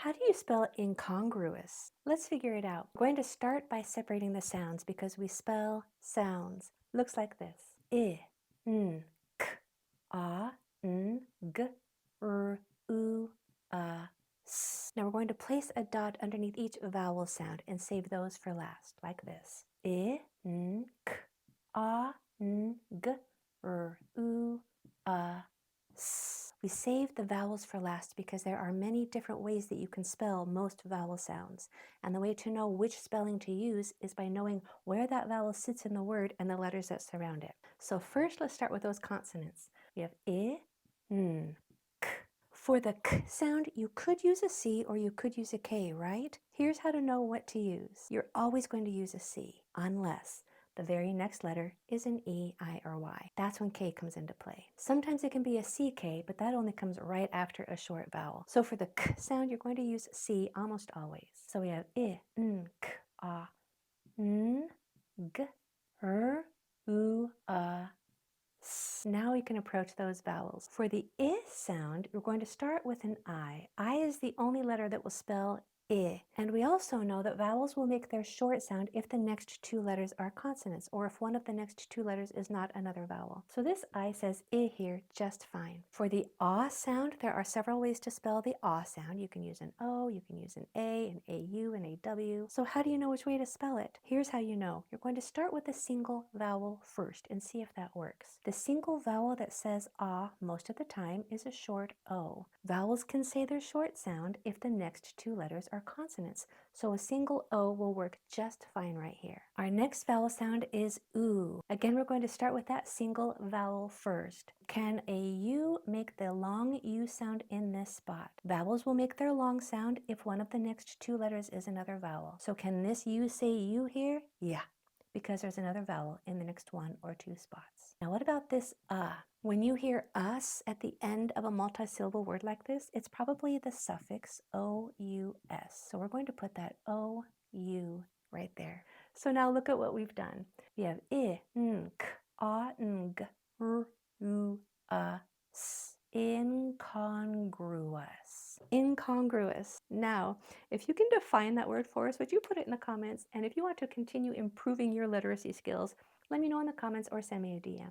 How do you spell incongruous? Let's figure it out. We're going to start by separating the sounds because we spell sounds. Looks like this. I, n, k, a, n, g, r, u, a, s. Now we're going to place a dot underneath each vowel sound and save those for last, like this. I, n, k, a, n, g, r, u, a, s. We save the vowels for last because there are many different ways that you can spell most vowel sounds. And the way to know which spelling to use is by knowing where that vowel sits in the word and the letters that surround it. So first, let's start with those consonants. We have I, n, k. For the k sound, you could use a C or you could use a K, right? Here's how to know what to use. You're always going to use a C unless the very next letter is an E, I, or Y. That's when K comes into play. Sometimes it can be a CK, but that only comes right after a short vowel. So for the K sound, you're going to use C almost always. So we have I, n, k, a, n, g, r, u, a, s. Now we can approach those vowels. For the I sound, we're going to start with an I. I is the only letter that will spell I. And we also know that vowels will make their short sound if the next two letters are consonants, or if one of the next two letters is not another vowel. So this I says I here just fine. For the ah sound, there are several ways to spell the ah sound. You can use an O, you can use an A, an AU, an AW. So how do you know which way to spell it? Here's how you know. You're going to start with a single vowel first and see if that works. The single vowel that says ah most of the time is a short O. Vowels can say their short sound if the next two letters are consonants, so a single O will work just fine right here. Our next vowel sound is oo. Again, we're going to start with that single vowel first. Can a U make the long U sound in this spot? Vowels will make their long sound if one of the next two letters is another vowel. So can this U say U here? Yeah, because there's another vowel in the next one or two spots. Now what about this When you hear us at the end of a multisyllable word like this, it's probably the suffix O-U-S. So we're going to put that O-U right there. So now look at what we've done. We have I, n, k, a, n, g, r, u, a, s. Incongruous. Incongruous. Now, if you can define that word for us, would you put it in the comments? And if you want to continue improving your literacy skills, let me know in the comments or send me a DM.